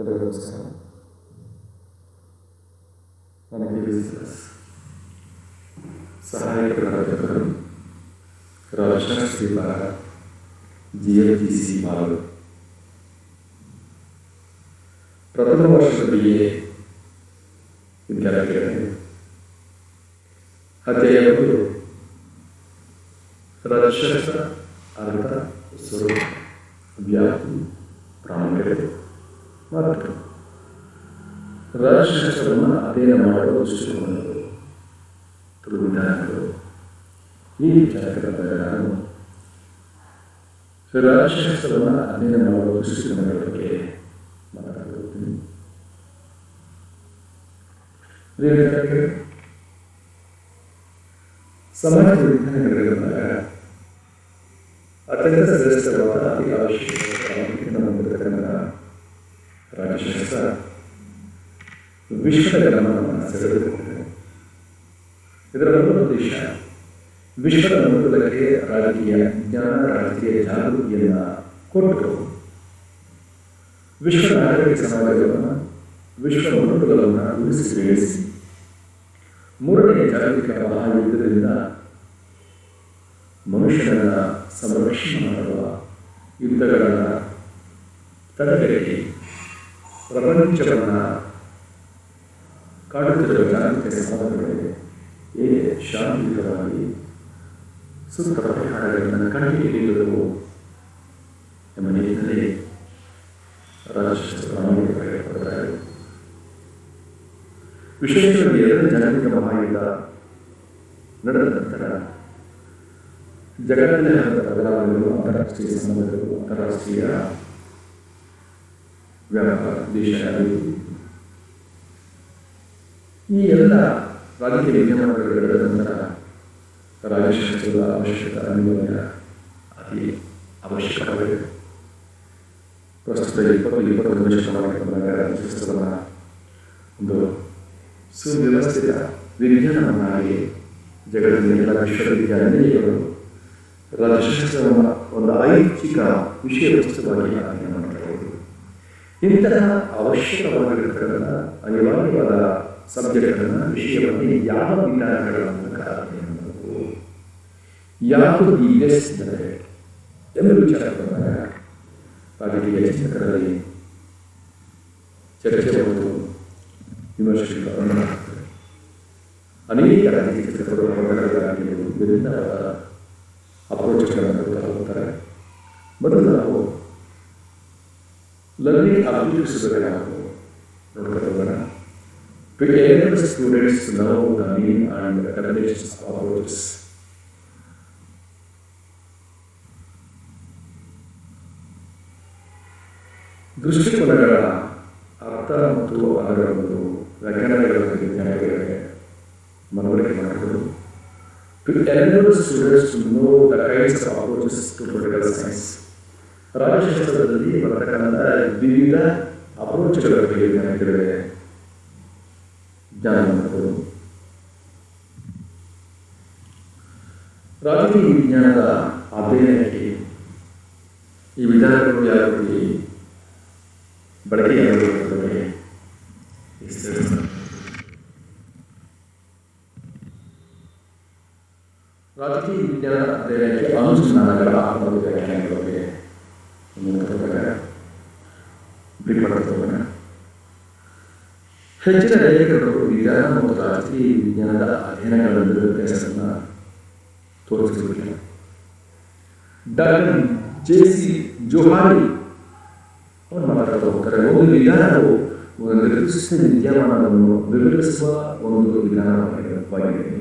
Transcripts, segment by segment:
ಎಲ್ಲರಿಗೂ ನಮಸ್ಕಾರ. ನನಗೆ ಬಿಸಿನೆಸ್ ಸಹಾಯಕ ಪ್ರಾಧ್ಯಾಪಕರು ರಾಜಶೇಖರ್ ವಿಭಾಗ GFGC ಮಾಲು ಪ್ರಥಮ ವರ್ಷದ BA ವಿದ್ಯಾರ್ಥಿಗಳಿಗೆ ಅಧ್ಯಾಯ 1 ರಾಜಶಾಸ್ತ್ರ ಅರ್ಥ ಸ್ವರೂಪ ವ್ಯಾಪ್ತಿ ಪ್ರಾಮುಖ್ಯತೆ ಮತ್ತು ರಾಜಶಾಸ್ತ್ರವನ್ನು ಅಧ್ಯಯನ ಮಾಡುವ ದೃಷ್ಟಿಕೋನಗಳು ವಿಧಾನಗಳು ಈ ವಿಚಾರಗಳ ಬಗ್ಗೆ ನಾನು ರಾಜಶಾಸ್ತ್ರವನ್ನು ಅಧ್ಯಯನ ಮಾಡುವ ದೃಷ್ಟಿಕೋನಗಳ ಬಗ್ಗೆ ಮಾತನಾಡುತ್ತೀನಿ. ಸಮಾಜ ವಿಜ್ಞಾನಗಳ ಅತ್ಯಂತ ಶ್ರೇಷ್ಠವಾದ ಅತಿ ಅವಶ್ಯಕವಾದ ಪ್ರಾಮುಖ್ಯತೆ ಹೊಂದಿರತಕ್ಕಂಥ ರಾಜಶಾಸ್ತ್ರ ವಿಶ್ವದ ಗಮನವನ್ನು ಸೆಳೆದುಕೊಂಡಿದೆ. ಇದರ ಮೂಲ ಉದ್ದೇಶ ವಿಶ್ವದ ಮನುಕುಲಕ್ಕೆ ರಾಜಕೀಯ ಜ್ಞಾನ, ರಾಜಕೀಯ ಜಾಗೃತಿಯನ್ನು ಕೊಟ್ಟು ವಿಶ್ವ ನಾಗರಿಕ ಸಮಾಜವನ್ನು, ವಿಶ್ವ ಮನುಕುಲವನ್ನು ಉಳಿಸಿ ಬೆಳೆಸಿ ಮೂರನೇ ಜಾಗತಿಕ ಮಹಾಯುದ್ಧದಿಂದ ಮನುಷ್ಯನ ಸಂರಕ್ಷಣೆ ಮಾಡುವ ಯುದ್ಧಗಳನ್ನು ತಡೆಗಟ್ಟಿ ಪ್ರಪಂಚವನ್ನು ಕಾಡುತ್ತಿರುವ ಜಾಗತಿಕ ಸವಾಲುಗಳಿಗೆ ಹೇಗೆ ಶಾಂತಿಯುತವಾಗಿ ಸೂಕ್ತ ಪರಿಹಾರಗಳನ್ನು ಕಂಡುಹಿಡಿಯಲು ಎಂಬ ನಿಟ್ಟಿನಲ್ಲಿ ರಾಜಶಾಸ್ತ್ರ ಪ್ರಾಮಾಣಿಕರಾಗಿರುತ್ತಾರೆ. ವಿಶೇಷವಾಗಿ ಎರಡನೇ ಜಾಗತಿಕ ಮಹಾಯುದ್ಧ ನಡೆದ ನಂತರ ಜಗತ್ತಿನ ಬದಲಾವಣೆಗಳು, ಅಂತಾರಾಷ್ಟ್ರೀಯ ಸಂಬಂಧಗಳು, ಅಂತಾರಾಷ್ಟ್ರೀಯ ವ್ಯಾಪಾರ, ದೇಶ ಅಭಿವೃದ್ಧಿ, ಈ ಎಲ್ಲ ರಾಜಕೀಯ ವಿದ್ಯಮಾನಗಳು ನಡೆದ ನಂತರ ರಾಜಶಾಸ್ತ್ರದ ಅವಶ್ಯಕ ಅನಿವಾರ್ಯ ಅತಿ ಅವಶ್ಯಕವಾಗಿದೆ. ಪ್ರಸ್ತುತ 20-21 ಶತಮಾನಕ್ಕೆ ಬಂದಾಗ ರಾಜಶಾಸ್ತ್ರದ ಒಂದು ಸುವ್ಯವಸ್ಥಿತ ವಿಜ್ಞಾನವನ್ನಾಗಿ ಜಗತ್ತಿನ ಎಲ್ಲ ವಿಶ್ವವಿದ್ಯಾನಿಲಯಗಳು ರಾಜಶಾಸ್ತ್ರವನ್ನು ಒಂದು ಐಚ್ಛಿಕ ವಿಷಯ ವಸ್ತುವಾಗಿ ಅಧ್ಯಯನ ಮಾಡಬಹುದು. ಇಂತಹ ಅವಶ್ಯಕವಾಗಿರತಕ್ಕಂಥ ಅನಿವಾರ್ಯವಾದ ಸಬ್ಜೆಕ್ಟ್ಗಳನ್ನು, ವಿಷಯವನ್ನು ಯಾವ ವಿಧಾನಗಳ ಮೂಲಕ ಅಧ್ಯಯನ ಮಾಡಬಹುದು, ಯಾವುದು ದಿ ಬೆಸ್ಟ್ ಮೆಥಡ್ ಎಂಬ ವಿಚಾರ ಬಂದಾಗ ರಾಜಕೀಯ ಚಿಂತಕರಲ್ಲಿ ಚರ್ಚೆ ಮತ್ತು ವಿಮರ್ಶೆಗಳನ್ನು ಮಾಡ್ತಾರೆ. ಅನೇಕ ರಾಜಕೀಯ ಚಿಂತಕರು ವಿಭಿನ್ನವಾದ ಅಪ್ರೋಚ್ಗಳನ್ನು ಹೋಗ್ತಾರೆ. ಮೊದಲು ನಾವು ಲರ್ನಿಂಗ್ ಅಬ್ಜೆಕ್ಟಿವ್ಸ್ ಬಗ್ಗೆ ನಾವು ನೋಡ್ಕೊಳ್ಳೋಣ. To enable students to know the meaning and definitions of approaches. ದೃಷ್ಟಿಕೋನಗಳ ಅರ್ಥ ಮತ್ತು ಅದರ ಒಂದು ವ್ಯಾಖ್ಯಾನಗಳ ಬಗ್ಗೆ ವಿಜ್ಞಾನಿಗಳಿಗೆ ಮನವರಿಕೆ ಮಾಡಬಹುದು. To enable students to know the kinds of approaches to political science. ರಾಜಶಾಸ್ತ್ರದಲ್ಲಿ ಬರತಕ್ಕಂಥ ವಿವಿಧ ಅಪ್ರೋಚ್ಗಳ ಬಗ್ಗೆ ವಿಜ್ಞಾನಿಗಳಿಗೆ ಜ್ಞಾನ ಮಾಡಬಹುದು. ರಾಜಕೀಯ ವಿಜ್ಞಾನದ ಅಧ್ಯಯನಕ್ಕೆ ಈ ವಿಧಾನಗಳು ಯಾವ ರೀತಿ ಬಳಕೆಯಾಗುತ್ತದೆ ರಾಜಕೀಯ ವಿಜ್ಞಾನದ ಅಧ್ಯಯನಕ್ಕೆ ಅನುಸಂಧಾನಗಳ ವ್ಯಾಖ್ಯಾನಗಳ ಬಗ್ಗೆ ಹೆಚ್ಚಿನ ಲೇಖಕರು ವಿಜ್ಞಾನ ಮತ್ತು ರಾಜಕೀಯ ವಿಜ್ಞಾನದ ಅಧ್ಯಯನಗಳ ವ್ಯತ್ಯಾಸವನ್ನು ತೋರಿಸುವುದಿಲ್ಲ. ಡಾಕ್ಟರ್ JC ಜೋಹಾರಿ ಅವರು ಮಾತಾಡ್ತಾ ಹೋಗ್ತಾರೆ, ಒಂದು ವಿಧಾನವು ಒಂದು ನಿರ್ದಿಷ್ಟ ವಿದ್ಯಮಾನವನ್ನು ವಿವರಿಸುವ ಒಂದು ವಿಧಾನವಾಗಿದೆ.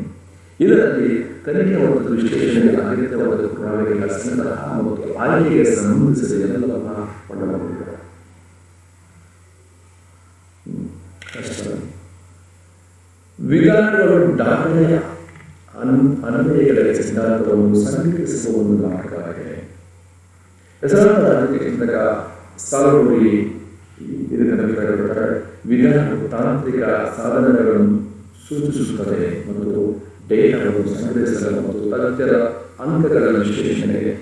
ಇದರಲ್ಲಿ ತನಿಖೆ ಮತ್ತು ವಿಶ್ಲೇಷಣೆಗೆ ಅಗತ್ಯವಾದ ಪುರಾವೆಗಳ ಸಂಗ್ರಹ ಮತ್ತು ಆಯ್ಕೆಗೆ ಸಂಬಂಧಿಸಿದ ಎಲ್ಲವನ್ನ ಒಳಗೊಂಡಿದೆ. ವಿಧಾನಗಳು ದಾಖಲೆಯ ಅನ್ವಯಗಳ ಸಿದ್ಧಾಂತವನ್ನು ಸಂಘಟಿಸುವ ಒಂದು ನಾಟಕವಾಗಿದೆ. ಹೆಸರಾದ ರಾಜಕೀಯ ಚಿಂತಕ ಸಾಲ್ವಡೋರಿ ವಿಧಾನವು ತಾಂತ್ರಿಕ ಸಾಧನಗಳನ್ನು ಸೂಚಿಸುತ್ತದೆ ಮತ್ತು ಡೇಟಾವನ್ನು ಸಂಗ್ರಹಿಸಲು ಮತ್ತು ತಥ್ಯದ ಅಂಕಗಳ ವಿಶ್ಲೇಷಣೆಗೆ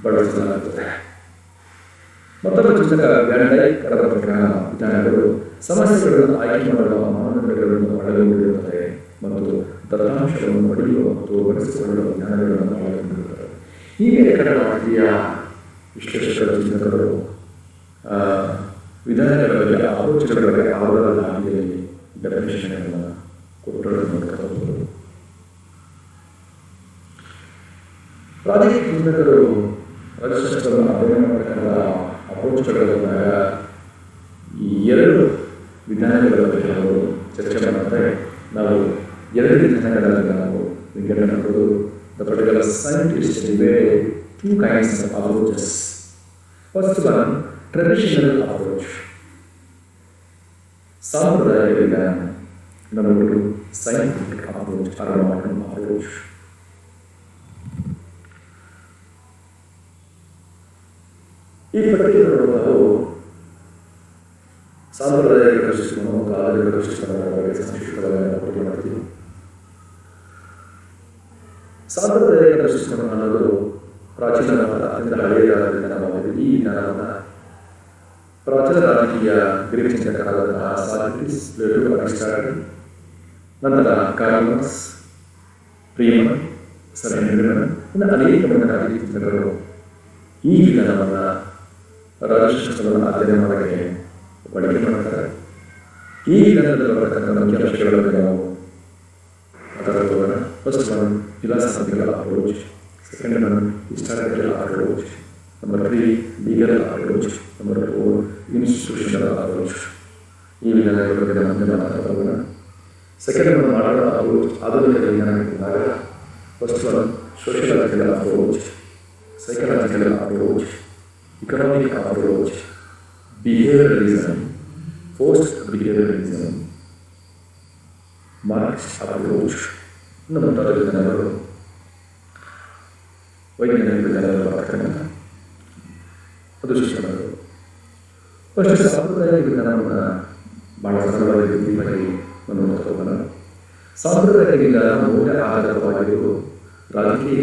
ಬಳಸಲಾಗುತ್ತದೆ. ಮತ್ತೊಬ್ಬ ಚಿಂತಕ ವ್ಯಾನ್ ಡೈಕ್ ಅವರ ಪ್ರಕಾರ ವಿಧಾನಗಳು ಸಮಸ್ಯೆಗಳನ್ನು ಆಯ್ಕೆ ಮಾಡುವ ಮಾನದಂಡಗಳನ್ನು ಒಳಗೊಂಡಿರುತ್ತದೆ ಮತ್ತು ದತ್ತಾಂಶವನ್ನು ಪಡೆಯುವ ಮತ್ತು ಬಳಸಿಕೊಳ್ಳುವ ವಿಧಾನಗಳನ್ನು ಒಳಗೊಂಡಿರುತ್ತದೆ. ಹೀಗೆ ಕಡಮಾಡಿಯ ವಿಶ್ಲೇಷಕರ ಚಿಂತಕರು ವಿಧಾನಗಳ ಬಗ್ಗೆ ಆಲೋಚನೆಗಳ ಬಗ್ಗೆ ಅವರ ಹಾದಿಯಲ್ಲಿ ಡೆಫಿನೇಷನ್ಗಳನ್ನು ಕೊಟ್ಟರು ನೋಡ್ಕೋಬಹುದು. ಪ್ರಾಜೆಕ್ಟ್ ಚಿಂತಕರು ರಾಜಶಾಸ್ತ್ರವನ್ನು ಅಧ್ಯಯನ ಮಾಡತಕ್ಕಂಥ ಅಪ್ರೋಚ್ಗಳಾಗ ಈ ಎರಡು ವಿಧಾನಗಳ ಬಗ್ಗೆ ಅವರು ಚರ್ಚೆ ಮಾಡ್ತಾರೆ. ನಾವು ಎರಡು ವಿಧಾನಗಳಲ್ಲಿ ನಾವು ವಿಂಗಡಣೆ ಮಾಡೋದು. The particular scientists evaluate two kinds of approaches. First one, traditional approach. ಸಾಂಪ್ರದಾಯಿಕ ವಿಧಾನ. Number two, scientific approach or modern approach. ಈ ಪಟ್ಟಿಗಳು ನಾವು ಸಾಂಪ್ರದಾಯಿಕ ದೃಷ್ಟಿಕೋನ ಮತ್ತು ಆಧುನಿಕ ದೃಷ್ಟಿಕೋನಗಳ ಬಗ್ಗೆ ಸಂಕ್ಷಿಪ್ತವಾಗಿ ಪಟ್ಟಿ ಮಾಡ್ತೀವಿ. ಸಾಂಪ್ರದಾಯಿಕ ದೃಷ್ಟಿಕೋನ ಅನ್ನೋದು ಪ್ರಾಚೀನವಾದ ಅತ್ಯಂತ ಹಳೆಯದಾದ ವಿಧಾನವಾಗಿದೆ. ಈ ವಿಧಾನವನ್ನು ಪ್ರಾಚೀನ ರಾಜಕೀಯ ಗ್ರೀಕ್ ಚಿಂತಕರಾದಂತಹ ಸಾಕ್ರೆಟಿಸ್, ಪ್ಲೇಟೋ, ಅರಿಸ್ಟಾಟಲ್, ನಂತರ Karl Marx, Freeman, sir Henry ಇನ್ನು ಅನೇಕ ಮಂದಿ ರಾಜಕೀಯ ಚಿಂತಕರು ಈ ವಿಧಾನವನ್ನು ರಾಜಶಾಸ್ತ್ರವನ್ನು ಅಧ್ಯಯನ ಮಾಡೋಕ್ಕೆ ಬಳಕೆ ಮಾಡ್ತಾರೆ. ಈ ವಿಧಾನದಲ್ಲಿ ಬರತಕ್ಕಂಥ ಮುಖ್ಯ ಅಂಶಗಳ ಬಗ್ಗೆ ನಾವು ಮಾತಾಡೋಣ. First one, philosophical approach. Second one, historical approach. Number 3, legal approach. Number 4, institutional approach. ಈ ವಿಧಾನಗಳ ಬಗ್ಗೆ ಮುಂದೆ ಮಾತಾಡೋಣ. Second one, modern approach. ಆಧುನಿಕ ವಿಜ್ಞಾನಕ್ಕಿಂದಾಗ first one, sociological approach, psychological approach, economic approach, behavioralism, forced behavioralism, Marx approach. ಇನ್ನು ಮುಂತಾದ ವಿಧಾನಗಳು ವೈಜ್ಞಾನಿಕ ವಿಧಾನಗಳು ಬರ್ತಕ್ಕಂಥ ಅದೃಷ್ಟಗಳು. ಫಸ್ಟ್ ಸಾಂಪ್ರದಾಯಿಕ ವಿಧಾನವನ್ನು ಬಹಳ ಸರಳವಾಗಿ ಮಾಡಿ ನೋಡ್ತಾ ಸಾಂಪ್ರದಾಯಿಕ ವಿಧಾನ ಮೌಲ್ಯ ಆಧಾರಿತವಾಗಿದ್ದು ರಾಜಕೀಯ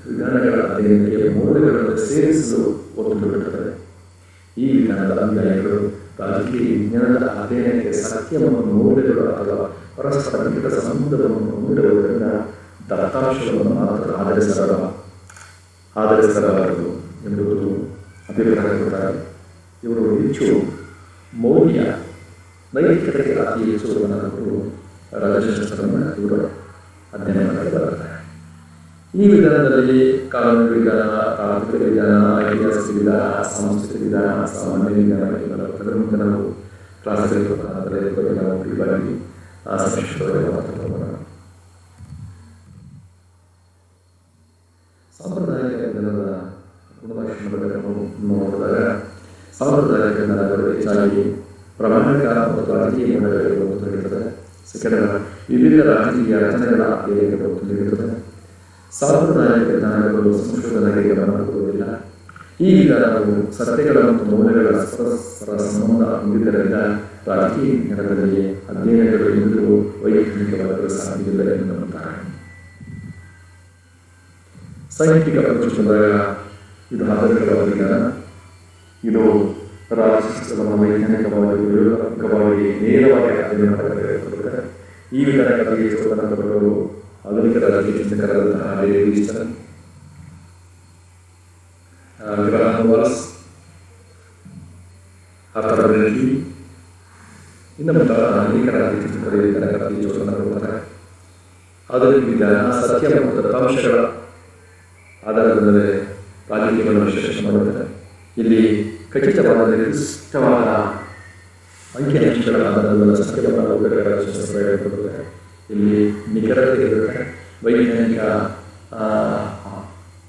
ವಿಧಾನಗಳ ಅಧ್ಯಯನಕ್ಕೆ ಮೌಲ್ಯಗಳನ್ನು ಸೇರಿಸಲು ಒತ್ತು ನೀಡುತ್ತದೆ. ಈ ವಿಧಾನದ ಅನುಯಾಯಿಗಳು ರಾಜಕೀಯ ವಿಜ್ಞಾನದ ಅಧ್ಯಯನಕ್ಕೆ ಸತ್ಯ ಮತ್ತು ಮೌಲ್ಯಗಳು ಅಥವಾ ಪರಸ್ಪರ ನಿಕಟ ಸಂಬಂಧವನ್ನು ನೀಡುವುದರಿಂದ ದತ್ತಾಂಶವನ್ನು ಮಾತ್ರ ಆಧರಿಸಬಾರದು ಎಂಬುದು ಅಭಿಪ್ರಾಯಪಡುತ್ತಾರೆ. ಇವರು ಹೆಚ್ಚು ಮೌಲ್ಯ ನೈತಿಕತೆಗೆ ಅತಿ ಹೆಚ್ಚು ಗಮನ ಕೊಟ್ಟು ರಾಜಶಾಸ್ತ್ರವನ್ನು ಇವರು ಅಧ್ಯಯನ ಮಾಡಬಾರದು. ಈ ವಿಧಾನದಲ್ಲಿ ಕಾನೂನು ವಿಧಾನ, ತಾಂತ್ರಿಕ ವಿಧಾನ, ಐತಿಹಾಸಿಕ ವಿಧಾನ, ಸಾಂಸ್ಕೃತಿಕ ವಿಧಾನ, ಸಾಮಾನ್ಯ ವಿಧಾನ ನಾವು ಕ್ಲಾಸ್ಗಳಿಗೆ ನಾವು ವಿಭಾಗಿ ಸಂಕ್ಷಿಪ್ತವಾಗಿ ಮಾತಾಡೋಣ. ಸಾಂಪ್ರದಾಯಿಕ ವಿಧಾನದ ಗುಣಲಕ್ಷಣಗಳನ್ನು ನೋಡಿದಾಗ ಸಾಂಪ್ರದಾಯಿಕ ವಿಧಾನಗಳು ಹೆಚ್ಚಾಗಿ ಪ್ರಾಮಾಣಿಕ ಮತ್ತು ರಾಜಕೀಯ ಮೂಲಗಳಿಗೆ ಒತ್ತು ನೀಡುತ್ತದೆ. ಸೆಕೆಂಡ್, ವಿವಿಧ ರಾಜಕೀಯ ರಚನೆಗಳ ಅಧ್ಯಯನಕ್ಕೆ ಒತ್ತು ನೀಡುತ್ತದೆ. ಸಾಂಪ್ರದಾಯಿಕ ವಿಧಾನಗಳು ಸಂಶೋಧನೆಗೆ ಗಮನ ಕೊಡುವುದಿಲ್ಲ. ಈ ವಿಧಾನವು ಸತ್ಯಗಳ ಮತ್ತು ಮೌಲ್ಯಗಳ ಪರಸ್ಪರ ಸಂಬಂಧ ಹೊಂದಿದ್ದರಿಂದ ರಾಜಕೀಯ ವಿಜ್ಞಾನದಲ್ಲಿ ಅಧ್ಯಯನಗಳು ಎಂದೂ ವೈಜ್ಞಾನಿಕವಾಗಲು ಸಾಧ್ಯವಿಲ್ಲ ಎಂದು ನಂಬುತ್ತಾರೆ. ಸೈಂಟಿಫಿಕ್ ಅಪ್ರೋಚ್ ಬಂದಾಗ ಇದು ಆಧುನಿಕವಾದ ವಿಧಾನ. ಇದು ರಾಜಶಾಸ್ತ್ರವನ್ನು ವೈಜ್ಞಾನಿಕವಾಗಿ ವ್ಯೂಹಾತ್ಮಕವಾಗಿ ನೇರವಾಗಿ ಅಧ್ಯಯನ ಮಾಡಬೇಕಾಗುತ್ತದೆ. ಈ ವಿಧಾನಗಳಲ್ಲಿ ಸ್ವತಂತ್ರಗಳು ಆಧುನಿಕ ರಾಜಕೀಯ ಚಿಂತಕರಾದಂತಹ ಲೇವಿಸ್ಟನ್, ಗ್ರಹಾಂ ವಾಲ್ಸ್, ಆರ್ಥರ್ ಬೆನೆಟ್ಲಿ ಇನ್ನು ಮುಂತಾದ ಅನೇಕ ರಾಜಕೀಯ ಚಿಂತಕರು ಈ ವಿಧಾನಗಳಲ್ಲಿ ಸ್ವತಂತ್ರಗೊಳ್ಳುತ್ತಾರೆ. ಆಧುನಿಕ ವಿಧಾನ ಸತ್ಯ ಮತ್ತು ದತ್ತಾಂಶಗಳ ಆಧಾರದ ಮೇಲೆ ರಾಜಕೀಯವನ್ನು ವಿಶ್ಲೇಷಣೆ ಮಾಡುತ್ತದೆ. ಇಲ್ಲಿ ಖಚಿತವಾದ ನಿರ್ದಿಷ್ಟವಾದ ಅಂಕಿಅಂಶಗಳ ಆಧಾರದ ಮೇಲೆ ಸತ್ಯವನ್ನು ರಾಜಶಾಸ್ತ್ರ. ಇಲ್ಲಿ ನಿಖರತೆ ಇರುತ್ತೆ. ವೈಜ್ಞಾನಿಕ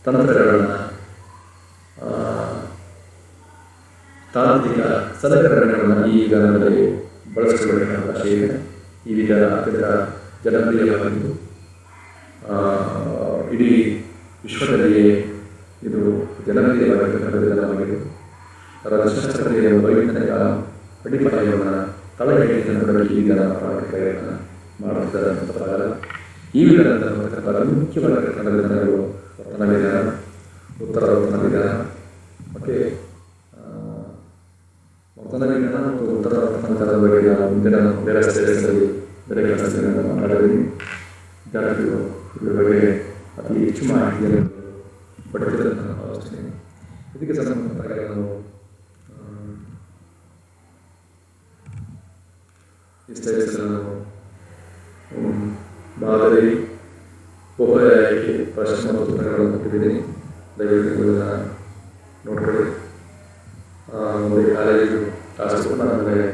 ತಂತ್ರಗಳನ್ನು, ತಾಂತ್ರಿಕ ಸಲಕರಣೆಗಳನ್ನು ಈ ವಿಧಾನದಲ್ಲಿ ಬಳಸಿಕೊಳ್ಳಬೇಕಾದ ಅವಕಾಶ ಇದೆ. ಈ ವಿಧಾನ ಅತ್ಯಂತ ಜನಪ್ರಿಯವಾಗಿದ್ದು ಇಡೀ ವಿಶ್ವದಲ್ಲಿಯೇ ಇದು ಜನಪ್ರಿಯವಾಗಿರ್ತಕ್ಕಂಥ ವಿಧಾನವಾಗಿದ್ದು ರಾಜಶಾಸ್ತ್ರದಲ್ಲಿ ವೈಜ್ಞಾನಿಕ ಅಡಿಪಾಯವನ್ನು ತಳಹದಿಯನ್ನು ಈ ವಿಧಾನ ಪ್ರಯತ್ನ ಮಾಡುತ್ತಿದ್ದಾರೆ ಅಂತ ಪ್ರಕಾರ ಈ ವಿಧಾನದ ಮುಖ್ಯವಾದ ವಿಧಾನಗಳು ವರ್ತನ ವಿಧಾನ, ಉತ್ತರ ವರ್ತನ ವಿಧಾನ, ಮತ್ತು ತಂತ್ರಜ್ಞಾನ ಮತ್ತು ಉತ್ತರ ತಂತ್ರದ ಬಗ್ಗೆ ನಾನು ಮುಂದಿನ ಬೇರೆ ಸ್ಥಳಗಳಲ್ಲಿ ಬೇರೆ ಕೆಲಸದಲ್ಲಿ ಮಾತಾಡಿದ್ದೀನಿ. ವಿದ್ಯಾರ್ಥಿಗಳು ಇದ್ರ ಬಗ್ಗೆ ಅತಿ ಹೆಚ್ಚು ಮಾಹಿತಿಯನ್ನು ಪಡೆದಿದ್ದಾರೆ ನಾನು ಭಾವಿಸ್ತೀನಿ. ಇದಕ್ಕೆ ಸಂಬಂಧಪಟ್ಟ ನಾವು ಈ ಸ್ಥಳದಲ್ಲಿ ನಾನು ಮಾದರಿ ಬಹುಆಯ್ಕೆ ಪ್ರಶ್ನೆ ಮತ್ತು ಉತ್ತರಗಳನ್ನು ಕೊಟ್ಟಿದ್ದೀನಿ. ದಯವಿಟ್ಟು ಇದನ್ನು ನೋಡ್ಕೊಳ್ಳಿ. ಒಂದು ಕಾಲೇಜು ಕ್ಲಾಸ್ ಆದಮೇಲೆ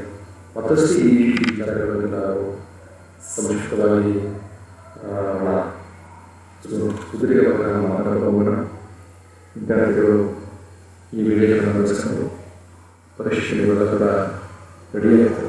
ಮತ್ತಷ್ಟು ಈ ವಿಚಾರಗಳನ್ನು ನಾವು ಸಂಕ್ಷಿಪ್ತವಾಗಿ ಸುದೀರ್ಘವಾಗಿ ಮಾತಾಡ್ತಾ ಹೋಗೋಣ. ವಿದ್ಯಾರ್ಥಿಗಳು ಈ ವಿಡಿಯೋಗಳನ್ನು ನಡೆಸಿಕೊಂಡು ಪರೀಕ್ಷೆಗಳು ಕೂಡ ರೆಡಿಯಾಗ್ತಾರೆ.